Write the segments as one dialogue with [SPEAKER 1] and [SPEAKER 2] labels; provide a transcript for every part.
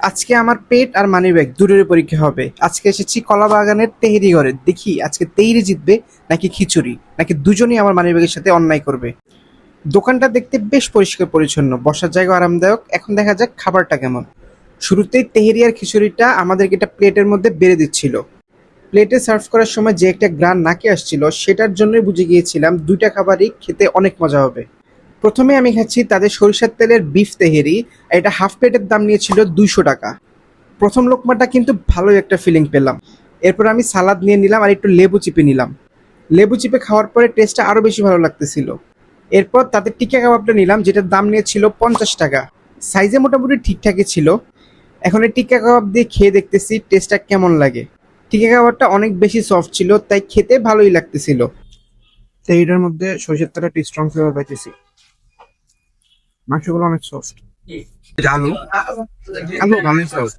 [SPEAKER 1] আজকে আমার পেট আর মানিব্যাগ দুটোরই পরীক্ষা হবে। আজকে এসেছি কলা বাগানের তেহেরি ঘরে, দেখি আজকে তেহেরি জিতবে নাকি খিচুড়ি, নাকি দুজনেই আমার মানিব্যাগের সাথে অন্যায় করবে। দোকানটা দেখতে বেশ পরিষ্কার পরিচ্ছন্ন, বসার জায়গা আরামদায়ক। এখন দেখা যাক খাবারটা কেমন। শুরুতেই তেহেরি আর খিচুড়িটা আমাদেরকে একটা প্লেটের মধ্যে বেড়ে দিচ্ছিল। প্লেটে সার্ভ করার সময় যে একটা গ্রান নাকে আসছিল, সেটার জন্যই বুঝে গিয়েছিলাম দুইটা খাবারই খেতে অনেক মজা হবে। প্রথমে আমি খাচ্ছি তাদের সরিষার তেলের বিফ তেহেরি। এটা হাফ প্লেটের দাম নিয়েছিল 200 টাকা। প্রথম লোকমাটা কিন্তু ভালোই একটা ফিলিং পেলাম। এরপর আমি সালাদ নিয়ে নিলাম আর একটু লেবু চিপে নিলাম। লেবু চিপে খাওয়ার পরে টেস্টটা আরও বেশি ভালো লাগতেছিল। এরপর তাদের টিক্কা কাবাবটা নিলাম, যেটার দাম নিয়েছিল 50 টাকা। সাইজে মোটামুটি ঠিকঠাকই ছিল। এখন এই টিক্কা কাবাব দিয়ে খেয়ে দেখতেছি টেস্টটা কেমন লাগে। টিক্কা কাবাবটা অনেক বেশি সফট ছিল, তাই খেতে ভালোই লাগতেছিল। তো এইটার মধ্যে সরিষার তেলটা একটু স্ট্রং ফ্লেভার পাইতেছি। মাংসগুলো অনেক সফট। আলু আলু অনেক সফট।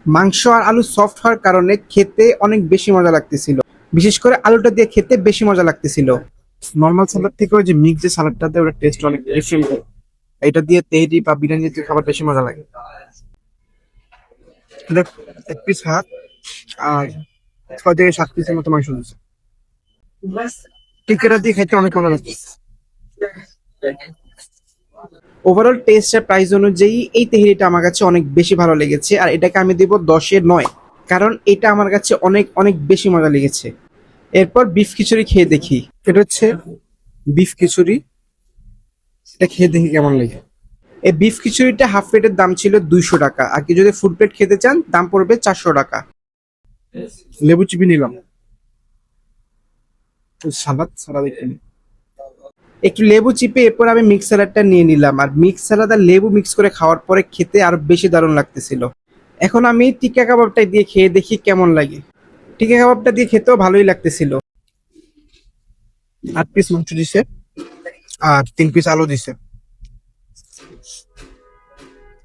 [SPEAKER 1] মাংস আর আলু সফট হওয়ার কারণে খেতে অনেক বেশি মজা লাগতেছিল। বিশেষ করে আলুটা দিয়ে খেতে বেশি মজা লাগতেছিল। নর্মাল সালাদ থেকে ওই যে মিক্স যে সালাদটা দেয়, ওটা টেস্ট অনেক ডিফারেন্ট। এটা দিয়ে তেহরি বা বিরিয়ানি জাতীয় খাবার বেশি মজা লাগে। দেখ, এক পিস হাত আর 6 থেকে 7 পিসের মতো মাংস দিচ্ছে। টিক্কাটা দিয়ে খেতে অনেক মজা লাগছে। ওভারঅল টেস্ট আর প্রাইস অনুযায়ী এই তেহেরিটা আমার কাছে অনেক বেশি ভালো লেগেছে, আর এটাকে আমি দেব 10-এ 9, কারণ এটা আমার কাছে অনেক অনেক বেশি মজা লেগেছে। এরপর বিফ খিচুড়ি খেয়ে দেখি। এটা হচ্ছে বিফ খিচুড়ি, এটা খেয়ে দেখি কেমন লাগে। এই বিফ খিচুড়িটা হাফ প্লেটের দাম ছিল 200 টাকা, আর কি যদি ফুল প্লেট খেতে চান দাম পড়বে 400 টাকা। লেবু চিপি নিলাম, সালাদ সালাদ একটু লেবু চিপে এরপর আমি মিক্স স্যালাডটা নিয়ে নিলাম, আর মিক্স স্যালাদ আর লেবু মিক্স করে খাওয়ার পরে খেতে আরো বেশি দারুণ লাগতেছিল। এখন আমি টিক্কা কাবাবটা দিয়ে খেয়ে দেখি কেমন লাগে। টিক্কা কাবাবটা দিয়ে খেতেও ভালোই লাগতেছিল। 8 পিস মাংস দিছে আর 3 পিস আলু দিছে।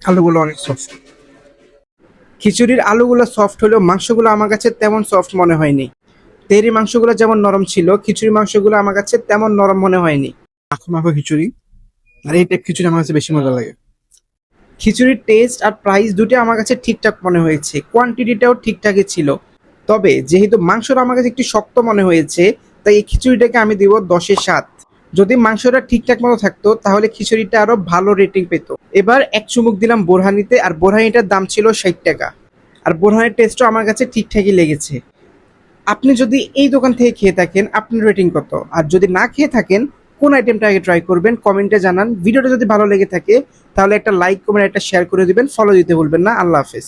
[SPEAKER 1] আলুগুলো অনেক সফট। খিচুড়ির আলুগুলো সফট হলেও মাংসগুলো আমার কাছে তেমন সফট মনে হয়নি। তেরি মাংসগুলো যেমন নরম ছিল, খিচুড়ি মাংসগুলো আমার কাছে তেমন নরম মনে হয়নি। মাখো মাখো খিচুড়ি, আর এই টাইপ খিচুড়ি আমার কাছে বেশি মজা লাগে। খিচুড়ির টেস্ট আর প্রাইস দুটো আমার কাছে ঠিকঠাক মনে হয়েছে, কোয়ান্টিটিটাও ঠিকঠাকই ছিল। তবে যেহেতু মাংসটা আমার কাছে একটু শক্ত মনে হয়েছে, তাই এই খিচুড়িটাকে আমি দিব 10-এ 7। যদি মাংসটা ঠিকঠাক মতো থাকতো তাহলে খিচুড়িটা আরো ভালো রেটিং পেত। এবার এক চুমুক দিলাম বোরহানিতে, আর বোরহানিটার দাম ছিল 60 টাকা। আর বোরহানির টেস্টও আমার কাছে ঠিকঠাকই লেগেছে। আপনি যদি এই দোকান থেকে খেয়ে থাকেন, আপনার রেটিং কত? আর যদি না খেয়ে থাকেন, কোন আইটেমটা আগে ট্রাই করবেন কমেন্টে জানান। ভিডিওটা যদি ভালো লেগে থাকে তাহলে একটা লাইক, কমেন্ট, একটা শেয়ার করে দিবেন। ফলো দিতে ভুলবেন না। আল্লাহ হাফেজ।